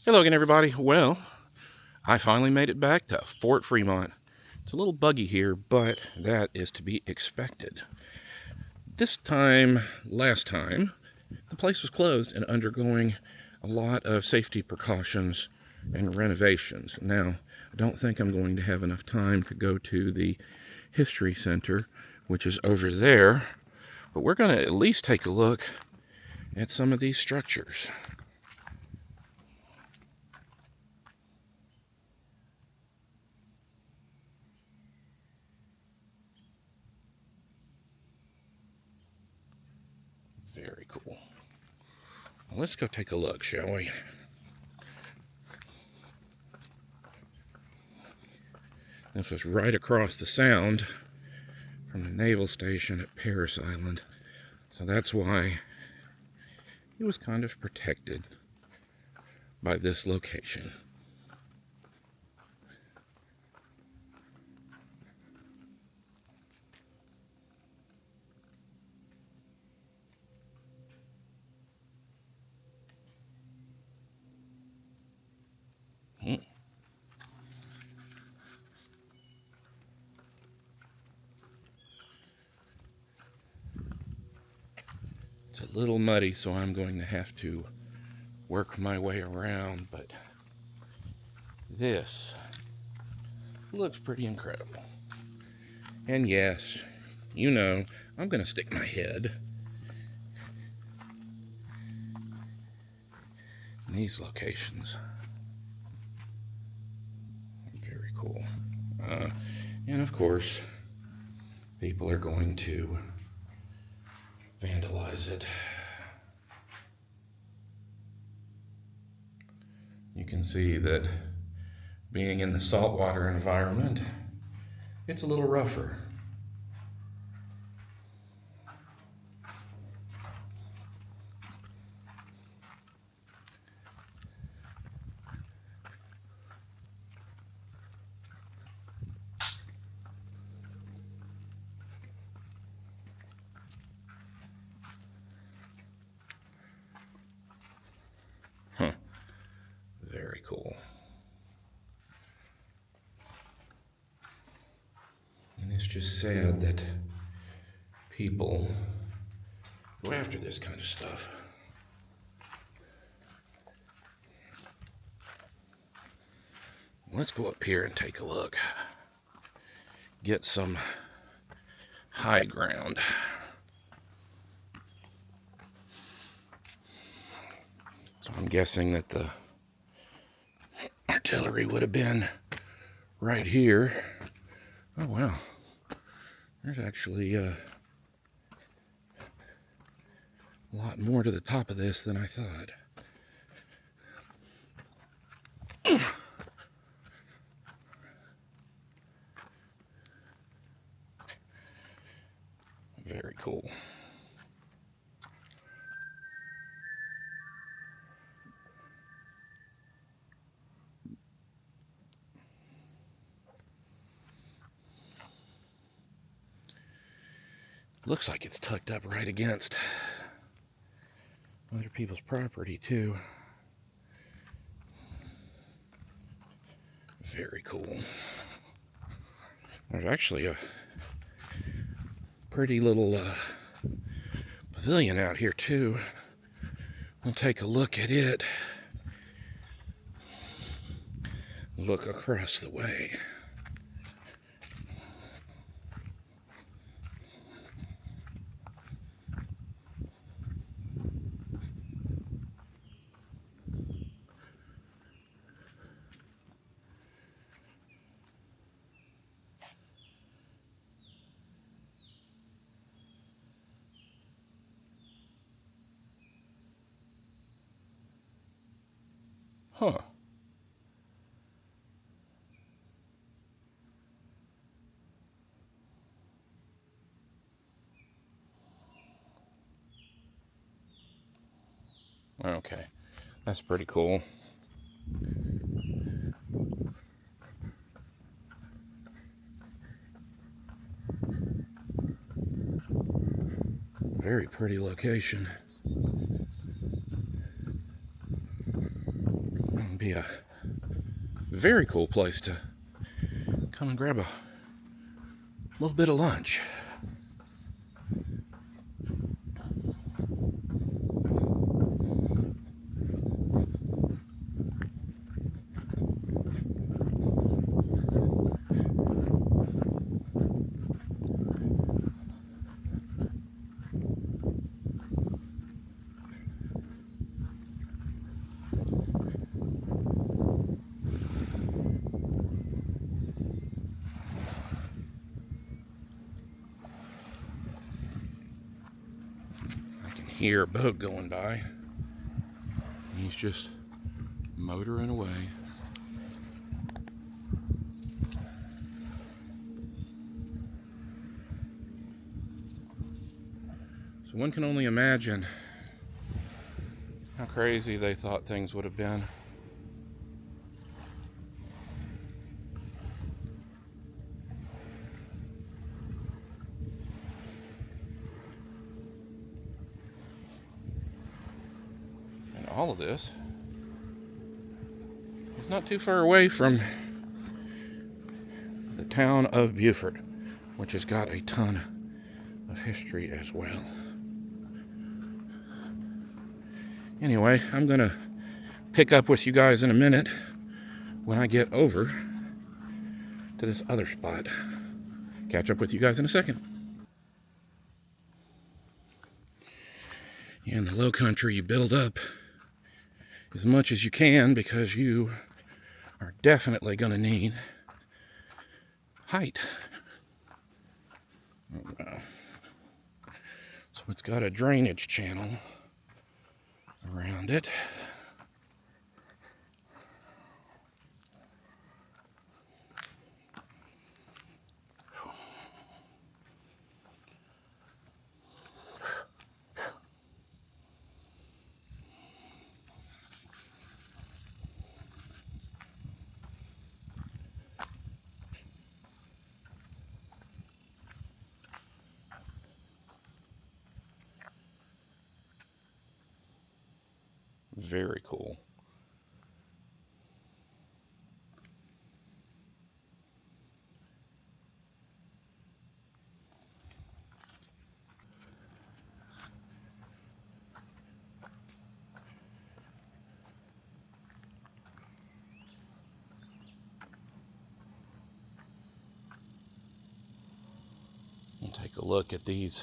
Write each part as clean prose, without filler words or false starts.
Hello again, everybody. Well, I finally made it back to Fort Freemont. It's a little buggy here, but that is to be expected. Last time, the place was closed and undergoing a lot of safety precautions and renovations. Now, I don't think I'm going to have enough time to go to the History Center, which is over there, but we're going to at least take a look at some of these structures. Very cool. Well, let's go take a look, shall we? This was right across the Sound from the naval station at Paris Island. So that's why it was kind of protected by this location. It's a little muddy, so I'm going to have to work my way around, but this looks pretty incredible. And yes, you know, I'm going to stick my head in these locations. Very cool. And of course, people are going to vandalize it. You can see that being in the saltwater environment, it's a little rougher. Huh. Very cool. And it's just sad that people go after this kind of stuff. Let's go up here and take a look. Get some high ground. So I'm guessing that the artillery would have been right here. Oh wow, there's actually a lot more to the top of this than I thought. Very cool. Looks like it's tucked up right against other people's property too. Very cool. There's actually a pretty little pavilion out here too. We'll take a look at it. Look across the way. Huh. Okay, that's pretty cool. Very pretty location. be a very cool place to come and grab a little bit of lunch. Hear a boat going by. He's just motoring away. So one can only imagine how crazy they thought things would have been. All of this is not too far away from the town of Beaufort, which has got a ton of history as well. Anyway, I'm gonna pick up with you guys in a minute when I get over to this other spot. Catch up with you guys in a second. In the low country, you build up as much as you can because you are definitely going to need height. So it's got a drainage channel around it. Very cool. We'll take a look at these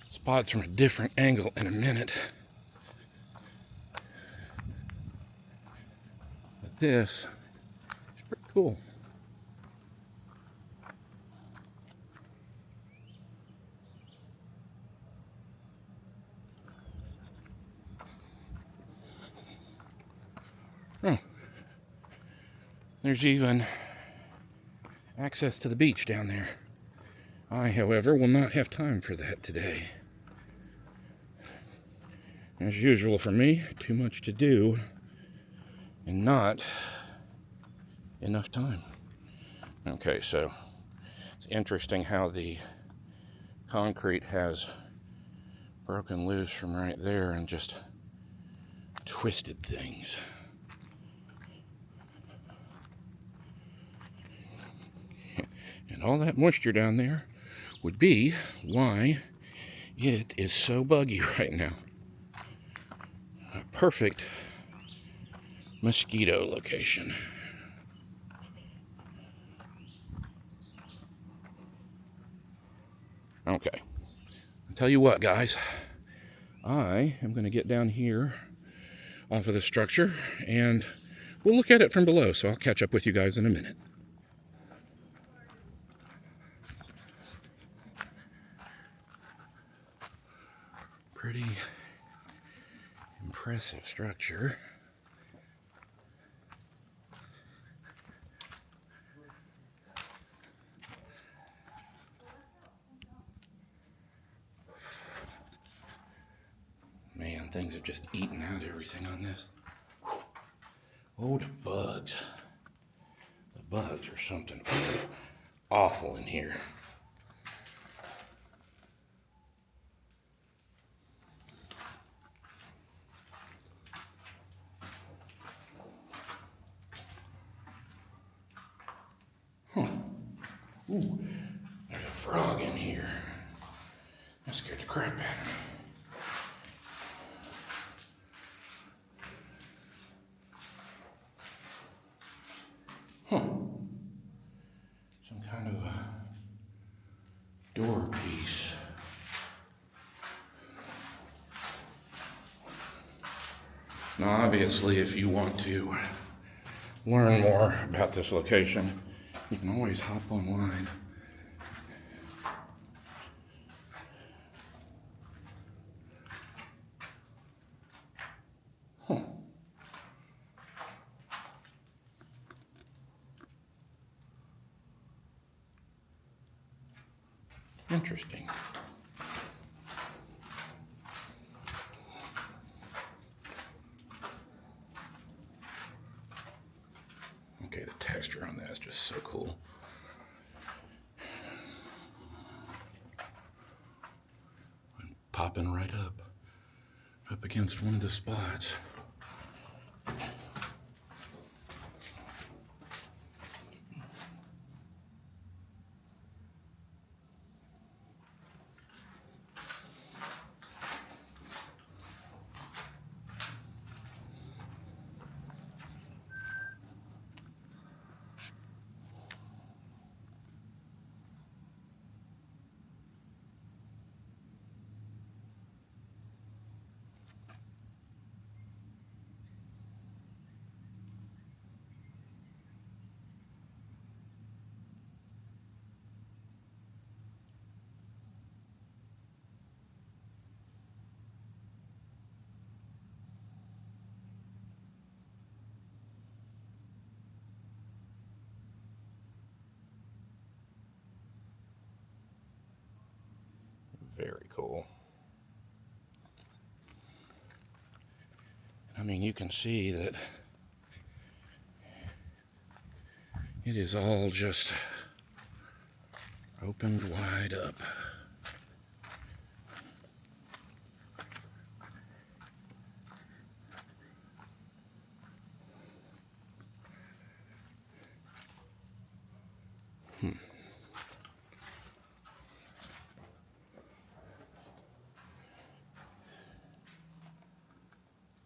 spots from a different angle in a minute. But this is pretty cool. Oh, there's even access to the beach down there. I, however, will not have time for that today. As usual for me, too much to do and not enough time. Okay, so it's interesting how the concrete has broken loose from right there and just twisted things. And all that moisture down there would be why it is so buggy right now. A perfect mosquito location. Okay, I'll tell you what, guys. I am going to get down here off of the structure and we'll look at it from below, so I'll catch up with you guys in a minute. Pretty impressive structure. Man, things have just eaten out everything on this. Oh, the bugs. The bugs are something awful in here. Ooh, there's a frog in here. That scared the crap out of me. Huh. Some kind of a door piece. Now, obviously, if you want to learn more about this location, you can always hop online. Huh. Interesting. Okay, the texture on that is just so cool. I'm popping right up against one of the spots. Very cool. I mean, you can see that it is all just opened wide up.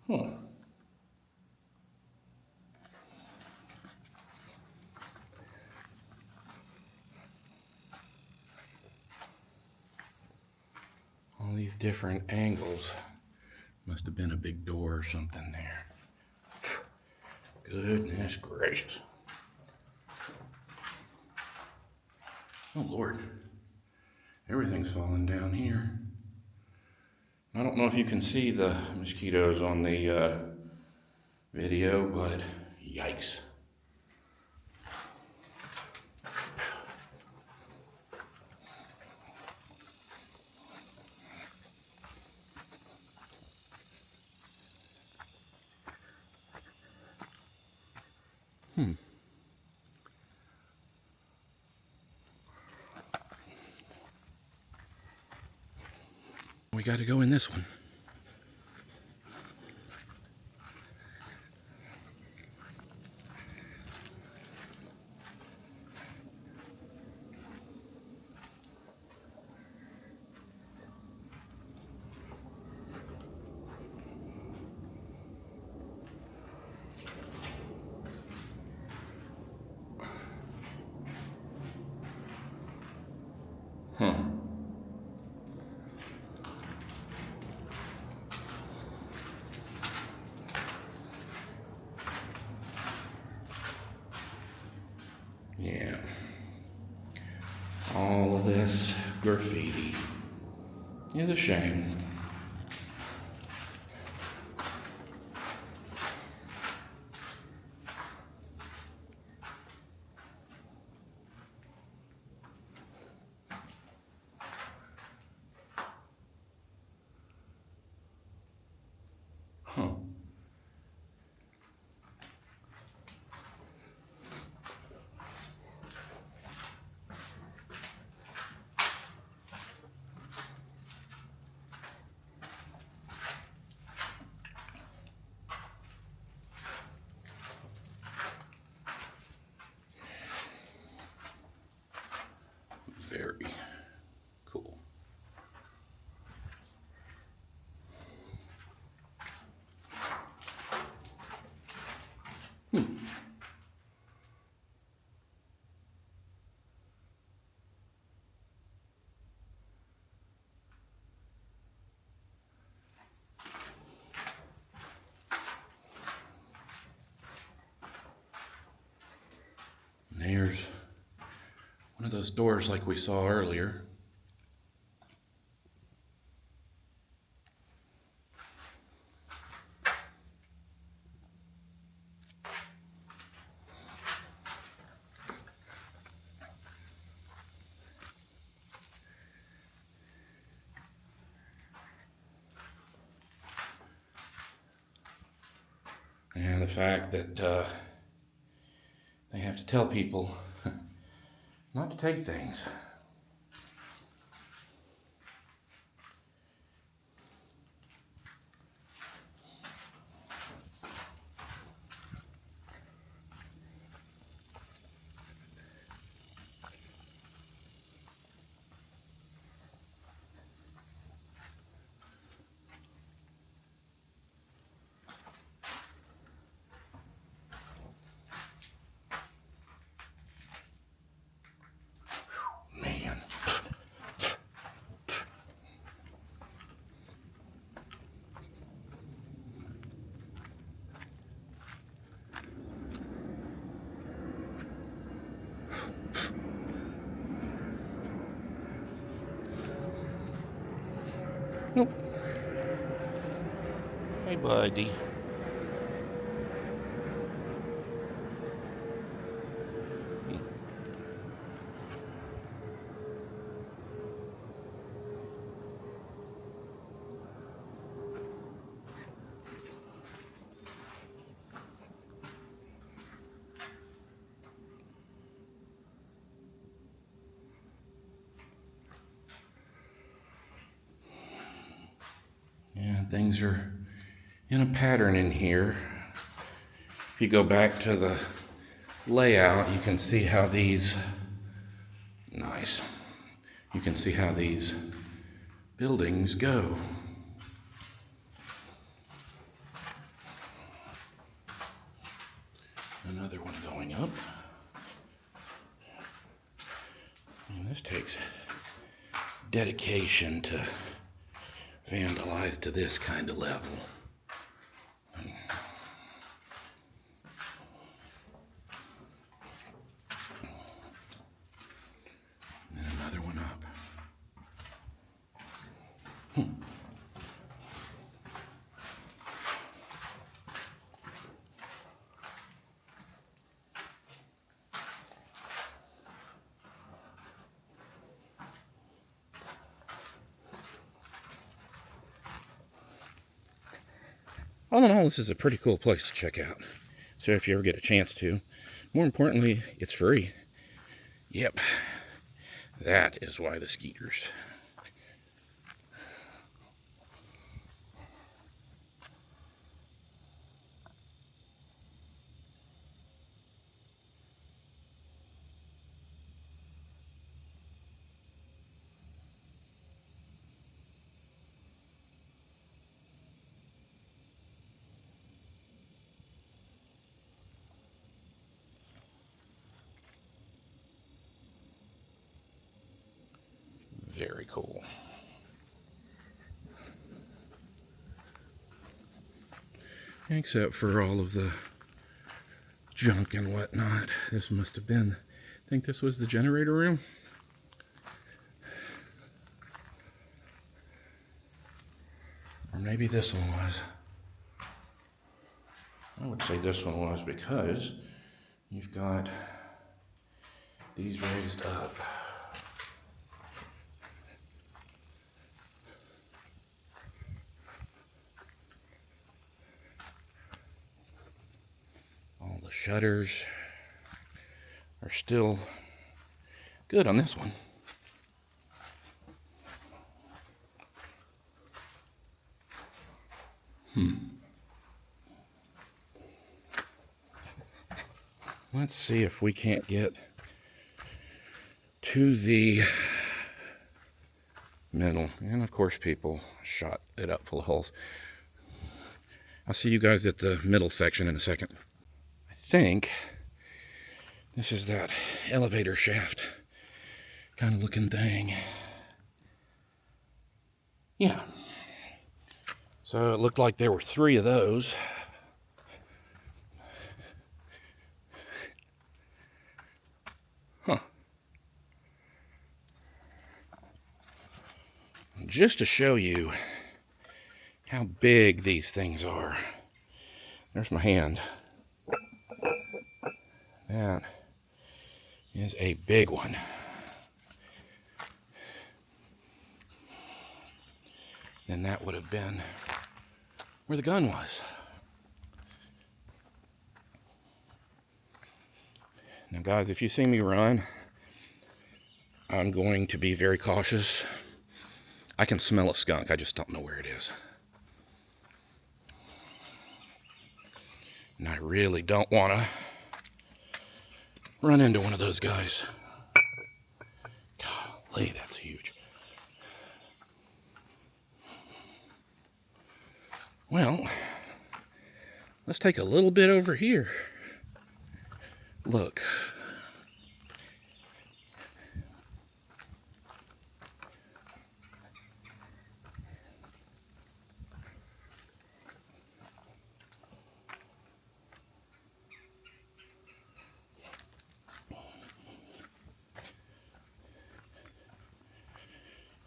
Huh. All these different angles. Must have been a big door or something there. Goodness gracious. Oh Lord. Everything's falling down here. I don't know if you can see the mosquitoes on the video, but yikes. We got to go in this one. Huh. Yeah. All of this graffiti is a shame. Huh. There's one of those doors like we saw earlier. And the fact that they have to tell people not to take things. Man. Nope. Hey, buddy. Yeah, things are in a pattern in here. If you go back to the layout, you can see how these, nice, you can see how these buildings go. Another one going up. And this takes dedication to vandalize to this kind of level. And another one up. All in all, this is a pretty cool place to check out. So if you ever get a chance to. More importantly, it's free. Yep. That is why the skeeters. Very cool. Except for all of the junk and whatnot. This must have been, I think this was the generator room. Or maybe this one was. I would say this one was because you've got these raised up. All the shutters are still good on this one. Let's see if we can't get to the middle. And of course people shot it up full of holes. I'll see you guys at the middle section in a second. I think this is that elevator shaft kind of looking thing. Yeah. So it looked like there were 3 of those. Huh. Just to show you how big these things are. There's my hand. That is a big one. And that would have been where the gun was. Now guys, if you see me run, I'm going to be very cautious. I can smell a skunk, I just don't know where it is. And I really don't want to run into one of those guys. Golly, that's huge. Well, let's take a little bit over here. Look.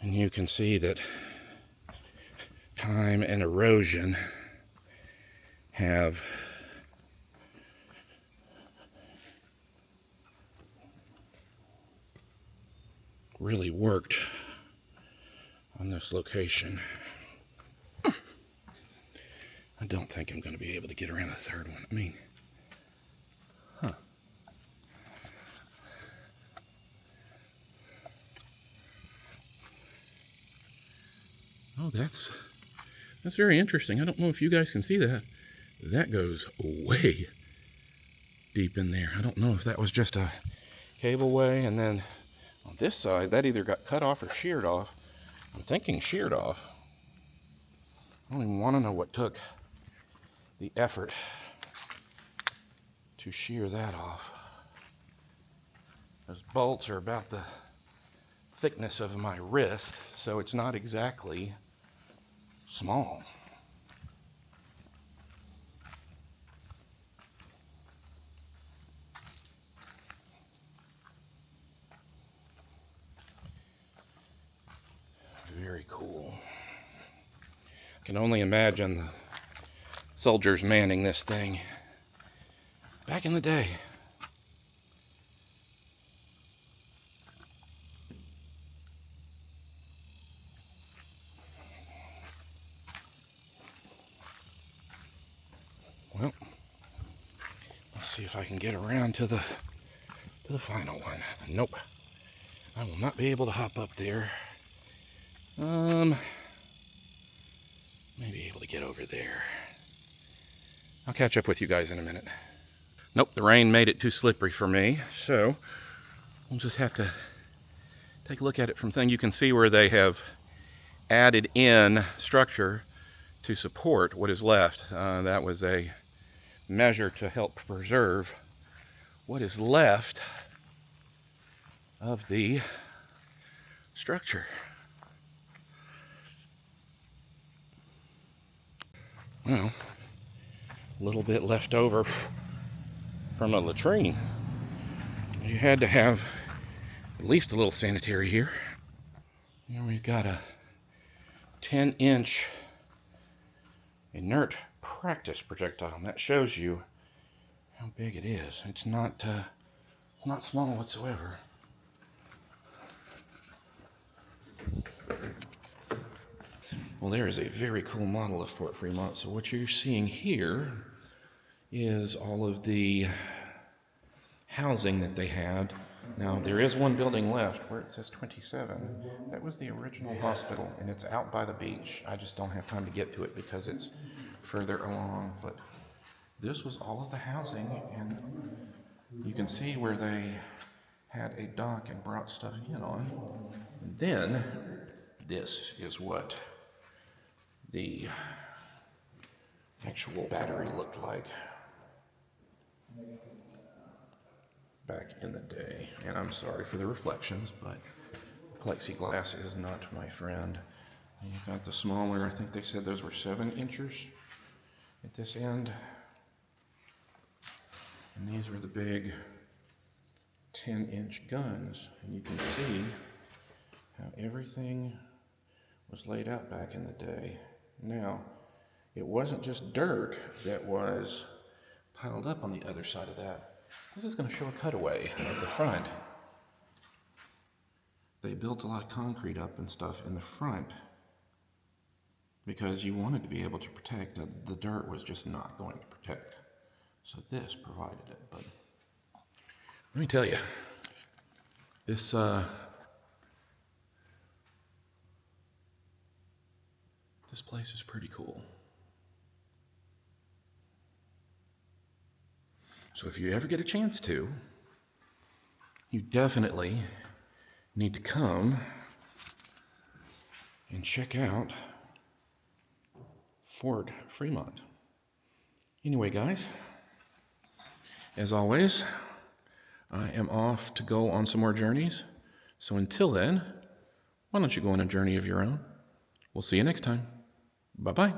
And you can see that time and erosion have really worked on this location. I don't think I'm going to be able to get around a third one. I mean, huh. Oh, that's very interesting. I don't know if you guys can see that. That goes way deep in there. I don't know if that was just a cableway, and then on this side, that either got cut off or sheared off. I'm thinking sheared off. I don't even want to know what took the effort to shear that off. Those bolts are about the thickness of my wrist, so it's not exactly small. Very cool. I can only imagine the soldiers manning this thing back in the day. Well, let's see if I can get around to the final one. Nope. I will not be able to hop up there. Maybe able to get over there. I'll catch up with you guys in a minute. Nope, the rain made it too slippery for me, so we'll just have to take a look at it from thing. You can see where they have added in structure to support what is left. That was a measure to help preserve what is left of the structure. Well, a little bit left over from a latrine. You had to have at least a little sanitary here. Here we've got a 10-inch inert practice projectile, and that shows you how big it is. It's not small whatsoever. Well, there is a very cool model of Fort Freemont. So what you're seeing here is all of the housing that they had. Now, there is one building left where it says 27. That was the original hospital, and it's out by the beach. I just don't have time to get to it because it's further along. But this was all of the housing, and you can see where they had a dock and brought stuff in on. And then, this is what the actual battery looked like. back in the day. And I'm sorry for the reflections, but plexiglass is not my friend. And you've got the smaller, I think they said those were 7 inches at this end. And these were the big 10-inch guns. And you can see how everything was laid out back in the day. Now, it wasn't just dirt that was piled up on the other side of that. This is going to show a cutaway of the front. They built a lot of concrete up and stuff in the front because you wanted to be able to protect. The dirt was just not going to protect. So this provided it. But let me tell you, this this place is pretty cool. So if you ever get a chance to, you definitely need to come and check out Fort Freemont. Anyway, guys, as always, I am off to go on some more journeys. So until then, why don't you go on a journey of your own? We'll see you next time. Bye-bye.